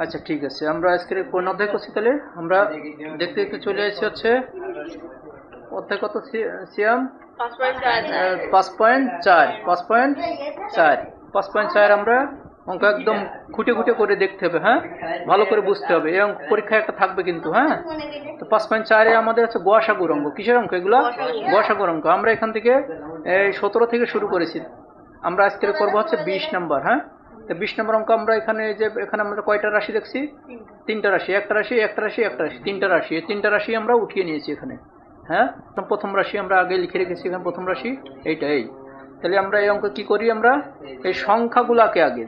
আচ্ছা ঠিক আছে, আমরা আজকের কোন অধ্যায় করছি তাহলে? আমরা দেখতে দেখতে চলে এসেছি হচ্ছে অধ্যায় কত সিয়াম? 5.4 5.4 আমরা অঙ্ক একদম খুঁটে খুঁটে করে দেখতে হবে, হ্যাঁ, ভালো করে বুঝতে হবে। এই অঙ্ক পরীক্ষায় একটা থাকবে কিন্তু, হ্যাঁ। তো 5.4-এ আমাদের হচ্ছে গসাগুর অঙ্ক। কিসের অঙ্ক এগুলো? গসাগুর অঙ্ক। আমরা এখান থেকে 17 থেকে শুরু করেছি। আমরা আজকের করবো হচ্ছে 20 নম্বর, হ্যাঁ। 20 নম্বর অঙ্ক আমরা এখানে এখানে আমরা কয়টা রাশি দেখছি? 3টা রাশি, একটা রাশি, একটা রাশি, একটা রাশি, 3টা রাশি। এই 3টা রাশি আমরা উঠিয়ে নিয়েছি এখানে, হ্যাঁ। প্রথম রাশি আমরা আগে লিখে রেখেছি এখানে, প্রথম রাশি এইটা। এই তাহলে আমরা এই অঙ্ক কি করি? আমরা এই সংখ্যাগুলাকে আগে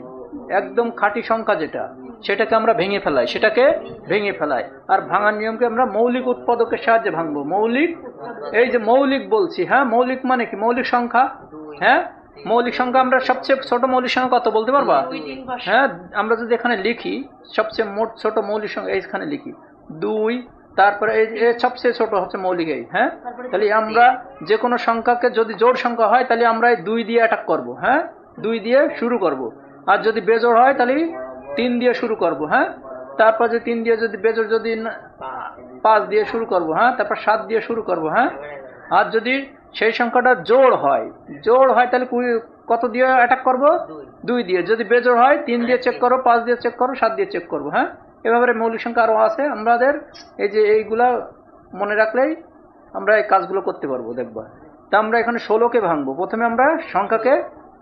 একদম খাঁটি সংখ্যা যেটা, সেটাকে আমরা ভেঙে ফেলাই, আর ভাঙার নিয়মকে আমরা মৌলিক উৎপাদকের সাহায্যে ভাঙবো। মৌলিক, এই যে মৌলিক বলছি, হ্যাঁ, মৌলিক মানে কি? মৌলিক সংখ্যা, হ্যাঁ। মৌলিক সংখ্যা আমরা সবচেয়ে ছোট মৌলিক সংখ্যা কত বলতে পারবা? হ্যাঁ, আমরা যদি এখানে লিখি সবচেয়ে ছোট মৌলিক সংখ্যা এইখানে লিখি 2, তারপরে এই সবচেয়ে ছোট হচ্ছে মৌলিক এই, হ্যাঁ। তাহলে আমরা যে কোনো সংখ্যাকে যদি জোড় সংখ্যা হয় তাহলে আমরা এই 2 দিয়ে অ্যাটাক করব, হ্যাঁ, 2 দিয়ে শুরু করব। আর যদি বেজোড় হয় তাহলে 3 দিয়ে শুরু করব, হ্যাঁ। তারপর যে 3 দিয়ে যদি বেজোড়, যদি 5 দিয়ে শুরু করব, হ্যাঁ। তারপর 7 দিয়ে শুরু করব, হ্যাঁ। আর যদি সেই সংখ্যাটা জোড় হয় তাহলে কত দিয়ে অ্যাটাক করব? 2 দিয়ে। যদি বেজোড় হয় 3 দিয়ে চেক করো, 5 দিয়ে চেক করো, 7 দিয়ে চেক করবো, হ্যাঁ। এভাবে মৌলিক সংখ্যা আরো আছে আমাদের। এই যে এইগুলা মনে রাখলেই আমরা এই কাজগুলো করতে পারবো, দেখবা। তা আমরা এখানে 16কে ভাঙবো। প্রথমে আমরা সংখ্যাকে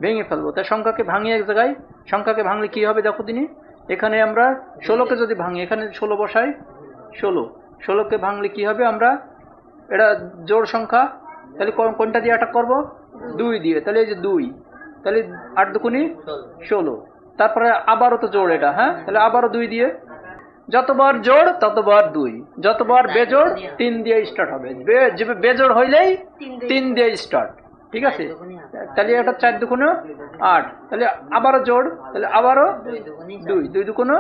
ভেঙে ফেলবো। তাই সংখ্যাকে ভাঙিয়ে এক জায়গায়, সংখ্যাকে ভাঙলে কি হবে দেখো দিনই। এখানে আমরা 16কে যদি ভাঙি, এখানে 16 বসাই, 16কে ভাঙলে কি হবে? আমরা এটা জোড় সংখ্যা, তাহলে কোনটা দিয়ে অ্যাটাক করব? 2 দিয়ে। তাহলে এই যে 2, তাহলে 8 দুগুণী 16। তারপরে আবারও তো জোড় এটা, হ্যাঁ। তাহলে আবারও 2 দিয়ে। যতবার জোড় ততবার 2, যতবার বেজোড় 3 দিয়ে স্টার্ট হবে। বেজোড় হইলেই 3 দিয়ে স্টার্ট, ঠিক আছে। তাহলে এটা 4 দুগুণে 8, তাহলে আবারও জোড়, তাহলে আবারও 2, 2 দুগুণে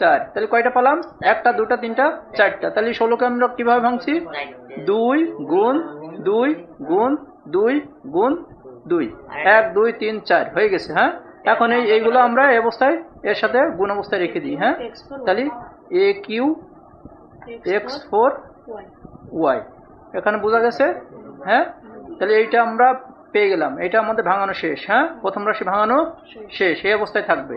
4। তাহলে কয়টা পেলাম? 1টা, 2টা, 3টা, 4টা। তাহলে 16কে আমরা কিভাবে ভাঙছি? 2 গুণ 2 গুণ 2 গুণ 2, 1 2 3 4 হয়ে গেছে, হ্যাঁ। এখন এইগুলো আমরা এই অবস্থায় এর সাথে গুণ অবস্থায় রেখে দিই, হ্যাঁ। তাহলে AQ X4 Y এখানে বোঝা গেছে, হ্যাঁ। তাহলে এইটা আমরা পেয়ে গেলাম, এটা আমাদের ভাঙানো শেষ, হ্যাঁ। প্রথম রাশি ভাঙানো শেষ, এই অবস্থায় থাকবে।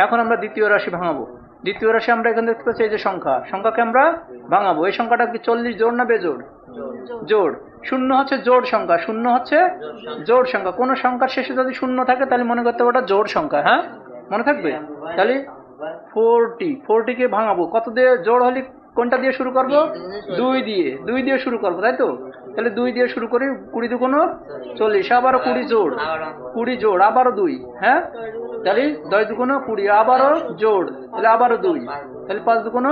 এখন আমরা দ্বিতীয় রাশি ভাঙাবো। দ্বিতীয় রাশি আমরা এখানে দেখতে পাচ্ছি এই যে সংখ্যাকে আমরা ভাঙাবো। এই সংখ্যাটা কি 40 জোড় না বেজোড়? জোড়। 0 হচ্ছে জোড় সংখ্যা, 0 হচ্ছে জোড় সংখ্যা। কোন সংখ্যার শেষে যদি 0 থাকে তাহলে মনে করতে হবে ওটা জোড় সংখ্যা, হ্যাঁ, মনে থাকবে। তাহলে 40কে ভাঙাবো। কত দিয়ে জোড় হলে কোনটা দিয়ে শুরু করব? 2 দিয়ে। 2 দিয়ে শুরু করবো, তাই তো। তাহলে 2 দিয়ে শুরু করি, 20 দুগুণ 40, আবারও 20 জোড়, 20 জোড়, আবারও 2, হ্যাঁ। তাহলে 10 দুগুণ 20, আবারও জোড়, তাহলে আবারও 2, তাহলে 5 দুগুণ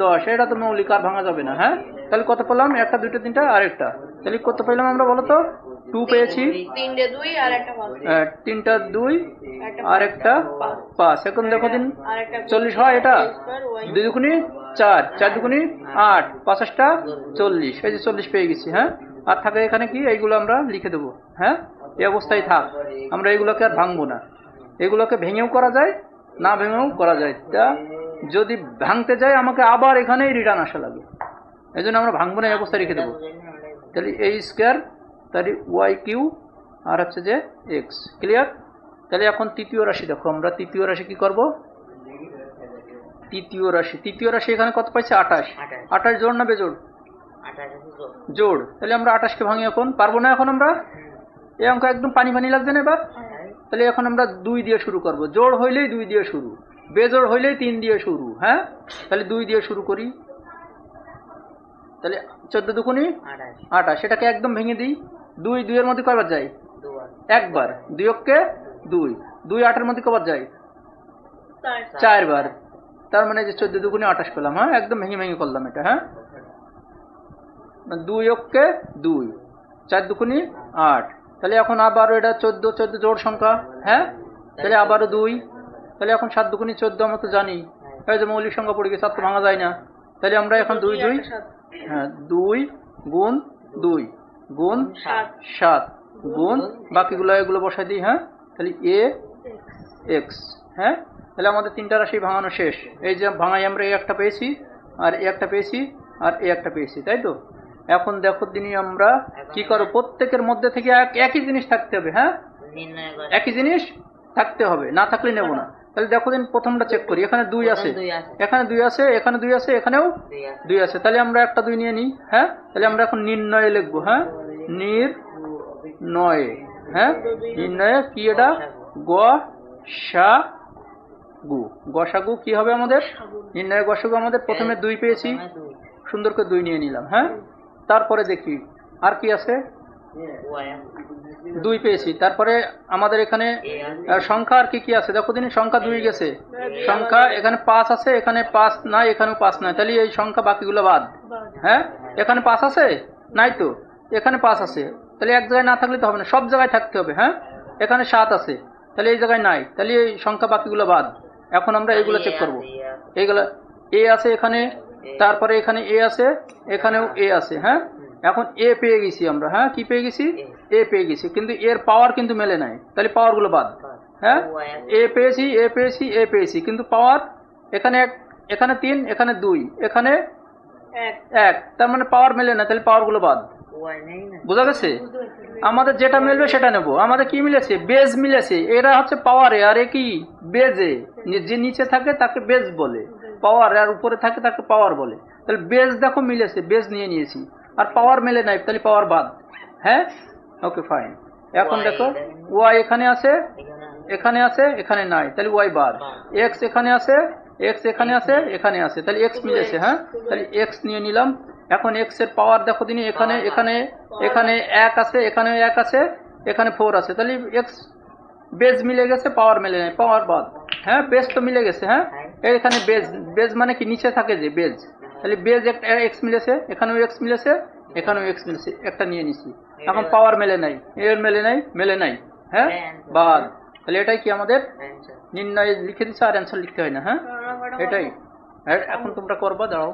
10। এটা তো মৌলিক, আর ভাঙা যাবে না, হ্যাঁ। তাহলে কত পেলাম? 1টা, 2টা, 3টা, আরেকটা। তাহলে কত পেলাম আমরা বলো তো? 2 পেয়েছি, 3টা 2 আর একটা 5। এখন দেখো দিন 40 হয় এটা। 2 দুগুণী 4, 4 দুগুণী 8, 5টা 40। এই যে 40 পেয়ে গেছি, হ্যাঁ। আর থাকে এখানে কি? এইগুলো আমরা লিখে দেবো, হ্যাঁ। এই অবস্থায় থাক, আমরা এইগুলোকে আর ভাঙবো না। এগুলোকে ভেঙেও করা যায়, না ভেঙেও করা যায়। তা যদি ভাঙতে যাই আমাকে আবার এখানেই রিটার্ন আসা লাগে, এই জন্য আমরা ভাঙবো না, এই অবস্থায় রেখে দেবো। তাহলে A², তাহলে YQ, আর হচ্ছে যে X। ক্লিয়ার? তাহলে এখন তৃতীয় রাশি দেখো। আমরা তৃতীয় রাশি কি করব? তৃতীয় রাশি এখানে কত পাইছে? 28। 28 জোড় না বেজোড়? জোড়। তাহলে আমরা 28কে ভাঙি। এখন পারবো না, এখন আমরা এই অঙ্ক একদম পানি লাগছে না এবার। তাহলে এখন আমরা 2 দিয়ে শুরু করব। জোড় হইলেই 2 দিয়ে শুরু, বেজোড় হইলেই 3 দিয়ে শুরু, হ্যাঁ। তাহলে 2 দিয়ে শুরু করি। তাহলে 14 দুগুণী 28, সেটাকে একদম ভেঙে দিই। 2 2 এর মধ্যে কয়বার যায়? একবার। 2 কে 2, 2 8 এর মধ্যে কবার যায়? 4 বার। তার মানে যে 14 দুগুণী 28 পেলাম, হ্যাঁ। একদম ভেঙে ভেঙে করলাম এটা, হ্যাঁ। 2 কে 2, 4 দুগুণী 8। তাহলে এখন আবারও এটা 14 জোড় সংখ্যা, হ্যাঁ। তাহলে আবারও 2, তাহলে এখন 7 দুগুণী 14 আমরা তো জানি। এই যে মৌলিক সংখ্যা পড়ে গেছে, আর তো ভাঙা যায় না। তাহলে আমরা এখন 2 হ্যাঁ, 2 গুণ 2 গুণ 7 গুণ বাকিগুলো এগুলো বসাই দিই, হ্যাঁ। তাহলে AX, হ্যাঁ। তাহলে আমাদের তিনটা রাশি ভাঙানো শেষ। এই যে ভাঙাই আমরা এই একটা পেয়েছি, আর এই একটা পেয়েছি, আর এই একটা পেয়েছি, তাই তো। এখন দেখো দিনই আমরা কি করো, প্রত্যেকের মধ্যে থেকে একই জিনিস থাকতে হবে। হ্যাঁ, একই জিনিস থাকতে হবে, না থাকলে নেব না। তাহলে দেখো দিন প্রথমটা চেক করি, এখানে 2 আছে, এখানে 2 আছে, এখানে 2 আছে, এখানেও 2 আছে, তাহলে আমরা একটা 2 নিয়ে নিই। হ্যাঁ, তাহলে আমরা এখন নির্ণয়ে লিখবো। হ্যাঁ, নির্ণয়ে। হ্যাঁ, নির্ণয়ে কি এটা, গসাগু। গসাগু কি হবে আমাদের, নির্ণয়ে গসাগু আমাদের প্রথমে 2 পেয়েছি, সুন্দর করে 2 নিয়ে নিলাম। হ্যাঁ, তারপরে দেখি আর কি আছে, 2 পেয়েছি। তারপরে আমাদের এখানে সংখ্যা আর কি কি আছে দেখো দিন, সংখ্যা 2 গেছে, সংখ্যা এখানে 5 আছে, এখানে 5 নাই, এখানেও 5 নাই, তাহলে এই সংখ্যা বাকিগুলো বাদ। হ্যাঁ, এখানে 5 আছে, নাই তো, এখানে 5 আছে, তাহলে এক জায়গায় না থাকলে তো হবে না, সব জায়গায় থাকতে হবে। হ্যাঁ, এখানে 7 আছে, তাহলে এই জায়গায় নাই, তাহলে এই সংখ্যা বাকিগুলো বাদ। এখন আমরা এইগুলো চেক করব, এইগুলো এ আছে এখানে, তারপরে এখানে এ আছে, এখানেও এ আছে। হ্যাঁ, এখন এ পেয়ে গেছি আমরা। হ্যাঁ, কি পেয়ে গেছি, এ পেয়ে গেছি, কিন্তু এর পাওয়ার কিন্তু মেলে নাই, তাহলে পাওয়ারগুলো বাদ। হ্যাঁ, এ পেয়েছি, এ পেয়েছি, এ পেয়েছি, কিন্তু পাওয়ার এখানে 1, এখানে 3, এখানে 2, এখানে 1, তার মানে পাওয়ার মেলে না, তাহলে পাওয়ারগুলো বাদ। বোঝা গেছে, আমাদের যেটা মিলবে সেটা নেব। আমাদের কি মিলেছে, বেজ মিলেছে, এরা হচ্ছে পাওয়ারে, আর এ কি বেজে, যে নিচে থাকে তাকে বেজ বলে, পাওয়ার, আর উপরে থাকে তাকে পাওয়ার বলে। তাহলে বেজ দেখো মিলেছে, বেজ নিয়ে নিয়েছি, আর পাওয়ার মেলে নাই, তাহলে পাওয়ার বাদ। হ্যাঁ, ওকে ফাইন। এখন দেখো ওয়াই এখানে আছে, এখানে আছে, এখানে নাই, তাহলে ওয়াই বাদ। এক্স এখানে আছে, এক্স এখানে আছে, এখানে আছে, তাহলে এক্স মিলেছে। হ্যাঁ, তাহলে এক্স নিয়ে নিলাম। এখন এক্স এর পাওয়ার দেখো দিন, এখানে এখানে এখানে 1 আছে, এখানে 1 আছে, এখানে 4 আছে, তাহলে এক্স বেজ মিলে গেছে, পাওয়ার মেলে নাই, পাওয়ার বাদ। হ্যাঁ, বেজ তো মিলে গেছে। হ্যাঁ, এখানে বেজ, বেজ মানে কি নিচে থাকে যে বেজ, তাহলে বেজ একটা এক্স মিলেছে, এখানেও এক্স মিলেছে, এখানেও এক্স মিলেছে, একটা নিয়ে নিছি। এখন পাওয়ার মেলে নাই, এর মেলে নাই, মেলে নাই। হ্যাঁ, বাদ। তাহলে এটাই কি আমাদের নির্ণয় লিখে দিচ্ছে, আর অ্যান্সার লিখতে হয় না। হ্যাঁ, এটাই। এখন তোমরা করবা, দাঁড়াও।